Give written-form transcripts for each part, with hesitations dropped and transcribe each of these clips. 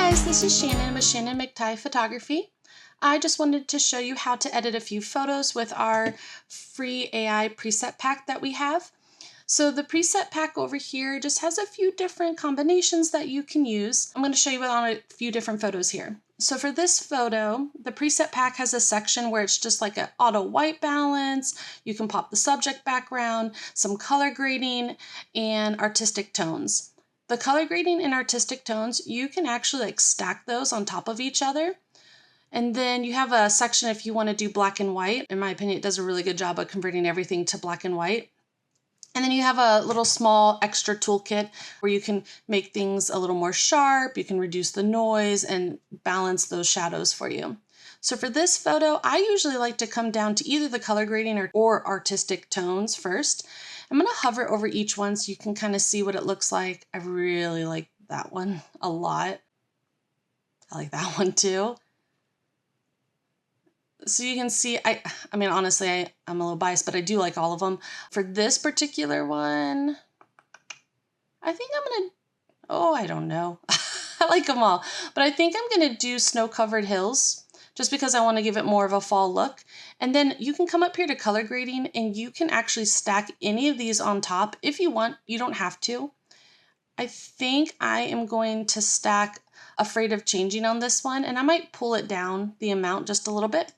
guys, this is Shannon with Shannon McTighe Photography. I just wanted to show you how to edit a few photos with our free AI preset pack that we have. So the preset pack over here just has a few different combinations that you can use. I'm going to show you on a few different photos here. So for this photo, the preset pack has a section where it's just like an auto white balance. You can pop the subject background, some color grading, and artistic tones. The color grading and artistic tones, you can actually like stack those on top of each other. And then you have a section if you want to do black and white. In my opinion, it does a really good job of converting everything to black and white. And then you have a little small extra toolkit where you can make things a little more sharp. You can reduce the noise and balance those shadows for you. So for this photo, I usually like to come down to either the color grading or artistic tones first. I'm going to hover over each one so you can kind of see what it looks like. I really like that one a lot. I like that one too. So you can see, I mean, honestly, I'm a little biased, but I do like all of them. For this particular one, I think I'm going to, I don't know. I like them all, but I think I'm going to do snow-covered hills just because I want to give it more of a fall look. And then you can come up here to color grading and you can actually stack any of these on top if you want. You don't have to. I think I am going to stack Afraid of Changing on this one, and I might pull it down the amount just a little bit.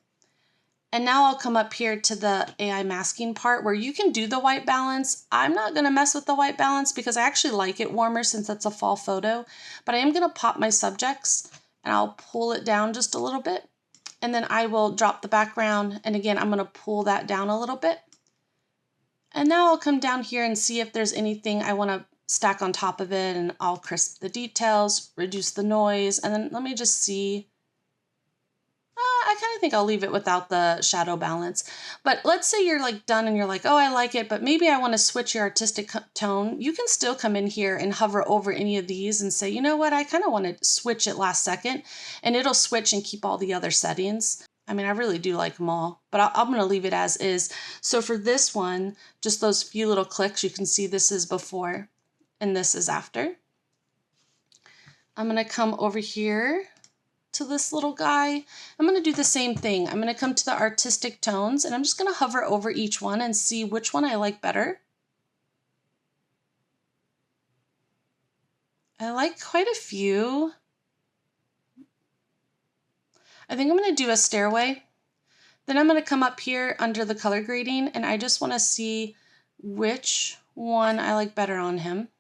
And now I'll come up here to the AI masking part where you can do the white balance. I'm not going to mess with the white balance because I actually like it warmer since it's a fall photo, but I am going to pop my subjects and I'll pull it down just a little bit. And then I will drop the background. And again, I'm going to pull that down a little bit. And now I'll come down here and see if there's anything I want to stack on top of it, and I'll crisp the details, reduce the noise, and then let me just see. I kind of think I'll leave it without the shadow balance. But let's say you're like done and you're like, oh, I like it, but maybe I want to switch your artistic tone. You can still come in here and hover over any of these and say, you know what, I kind of want to switch it last second, and it'll switch and keep all the other settings. I mean, I really do like them all, but I'm going to leave it as is. So for this one, just those few little clicks, you can see this is before and this is after. I'm going to come over here to this little guy. I'm going to do the same thing. I'm going to come to the artistic tones and I'm just going to hover over each one and see which one I like better. I like quite a few. I think I'm going to do a stairway. Then I'm going to come up here under the color grading and I just want to see which one I like better on him.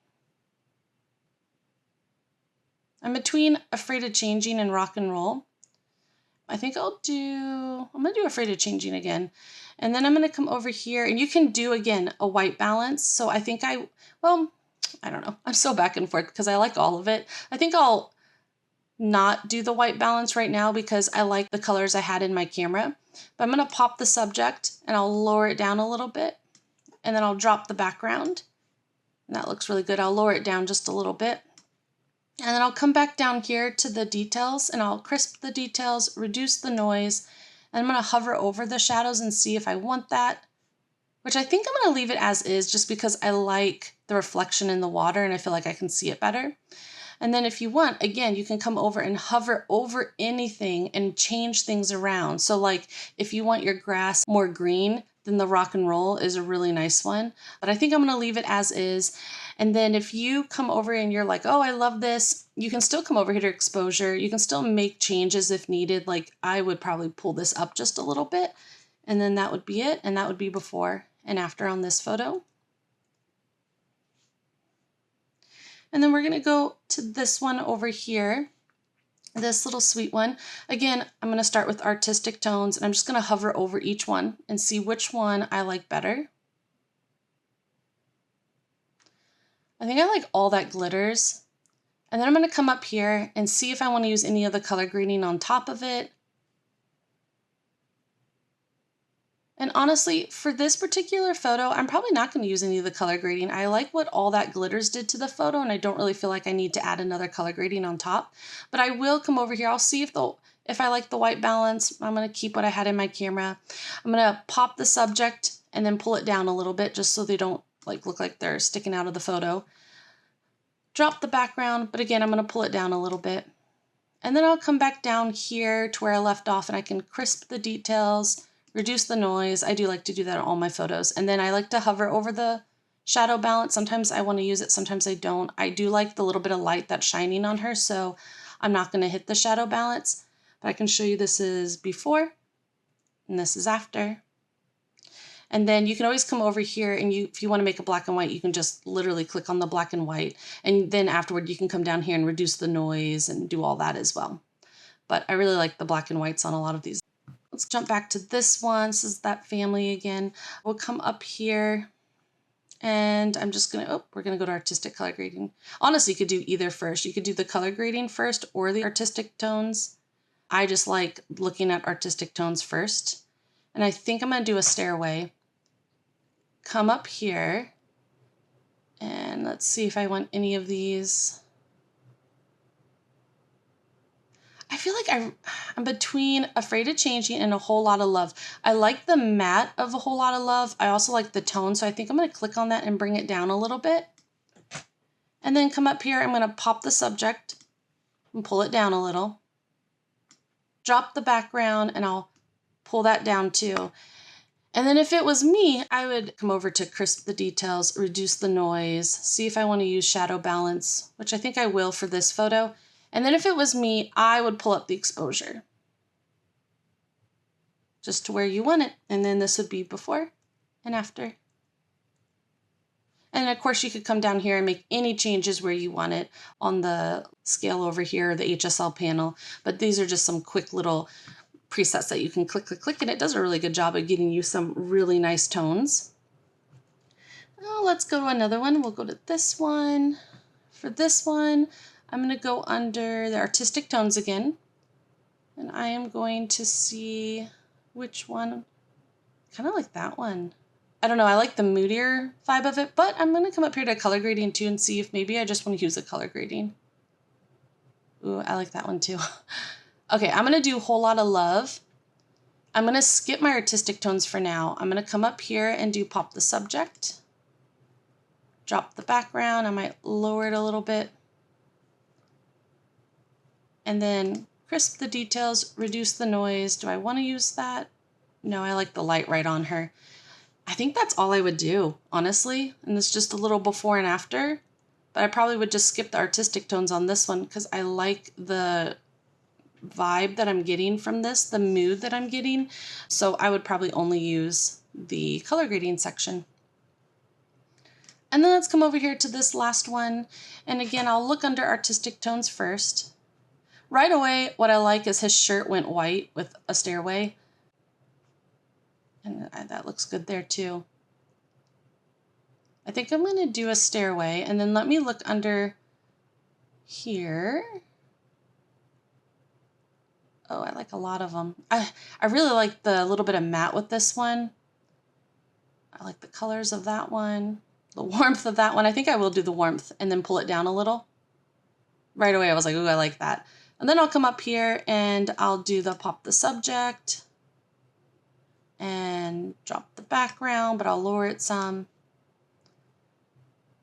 I'm between Afraid of Changing and Rock and Roll. I think I'm going to do Afraid of Changing again. And then I'm going to come over here and you can do, again, a white balance. So I think I don't know. I'm so back and forth because I like all of it. I think I'll not do the white balance right now because I like the colors I had in my camera. But I'm going to pop the subject and I'll lower it down a little bit. And then I'll drop the background. And that looks really good. I'll lower it down just a little bit. And then I'll come back down here to the details and I'll crisp the details, reduce the noise, and I'm going to hover over the shadows and see if I want that, which I think I'm going to leave it as is just because I like the reflection in the water and I feel like I can see it better. And then if you want, again, you can come over and hover over anything and change things around. So like if you want your grass more green, then the Rock and Roll is a really nice one. But I think I'm going to leave it as is. And then if you come over and you're like, oh, I love this, you can still come over here to exposure. You can still make changes if needed. Like I would probably pull this up just a little bit and then that would be it. And that would be before and after on this photo. And then we're going to go to this one over here, this little sweet one. Again, I'm going to start with artistic tones and I'm just going to hover over each one and see which one I like better. I think I like all that glitters. And then I'm going to come up here and see if I want to use any of the color grading on top of it. And honestly, for this particular photo, I'm probably not going to use any of the color grading. I like what all that glitters did to the photo, and I don't really feel like I need to add another color grading on top. But I will come over here. I'll see if I like the white balance. I'm going to keep what I had in my camera. I'm going to pop the subject and then pull it down a little bit just so they don't look like they're sticking out of the photo. Drop the background, but again, I'm going to pull it down a little bit. And then I'll come back down here to where I left off and I can crisp the details, reduce the noise. I do like to do that on all my photos. And then I like to hover over the shadow balance. Sometimes I want to use it, sometimes I don't. I do like the little bit of light that's shining on her, so I'm not going to hit the shadow balance. But I can show you this is before and this is after. And then you can always come over here and if you want to make a black and white, you can just literally click on the black and white. And then afterward, you can come down here and reduce the noise and do all that as well. But I really like the black and whites on a lot of these. Let's jump back to this one. This is that family again. We'll come up here and I'm just gonna, we're gonna go to artistic color grading. Honestly, you could do either first. You could do the color grading first or the artistic tones. I just like looking at artistic tones first. And I think I'm gonna do a stairway. Come up here and let's see if I want any of these. I feel like I'm between Afraid of Changing and A Whole Lot of Love. I like the matte of A Whole Lot of Love. I also like the tone, so I think I'm gonna click on that and bring it down a little bit. And then come up here, I'm gonna pop the subject and pull it down a little. Drop the background and I'll pull that down too. And then if it was me, I would come over to crisp the details, reduce the noise, see if I want to use shadow balance, which I think I will for this photo. And then if it was me, I would pull up the exposure just to where you want it. And then this would be before and after. And of course you could come down here and make any changes where you want it on the scale over here, the HSL panel. But these are just some quick little presets that you can click, click, click, and it does a really good job of getting you some really nice tones. Now let's go to another one. We'll go to this one. For this one, I'm going to go under the artistic tones again, and I am going to see which one. Kind of like that one. I don't know, I like the moodier vibe of it, but I'm going to come up here to color grading too and see if maybe I just want to use a color grading. Ooh, I like that one too. Okay, I'm going to do Whole Lot of Love. I'm going to skip my artistic tones for now. I'm going to come up here and do Pop the Subject. Drop the background. I might lower it a little bit. And then crisp the details, reduce the noise. Do I want to use that? No, I like the light right on her. I think that's all I would do, honestly. And it's just a little before and after. But I probably would just skip the artistic tones on this one because I like the vibe that I'm getting from this, the mood that I'm getting. So I would probably only use the color grading section. And then let's come over here to this last one. And again, I'll look under artistic tones first. Right away, what I like is his shirt went white with a stairway. And that looks good there too. I think I'm going to do a stairway, and then let me look under here. Oh, I like a lot of them. I really like the little bit of matte with this one. I like the colors of that one, the warmth of that one. I think I will do the warmth and then pull it down a little. Right away, I was like, ooh, I like that. And then I'll come up here and I'll do the Pop the Subject and drop the background, but I'll lower it some.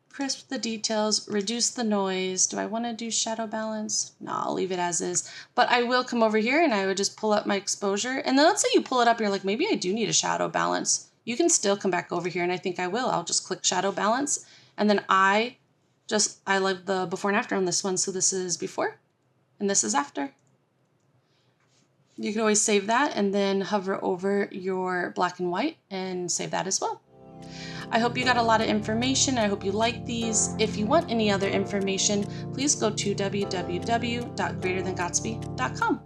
Crisp the details, reduce the noise. Do I want to do shadow balance? No, I'll leave it as is. But I will come over here and I would just pull up my exposure. And then let's say you pull it up, you're like, maybe I do need a shadow balance. You can still come back over here, and I think I will. I'll just click shadow balance. And then I love the before and after on this one. So this is before and this is after. You can always save that and then hover over your black and white and save that as well. I hope you got a lot of information. I hope you like these. If you want any other information, please go to www.greaterthangatsby.com.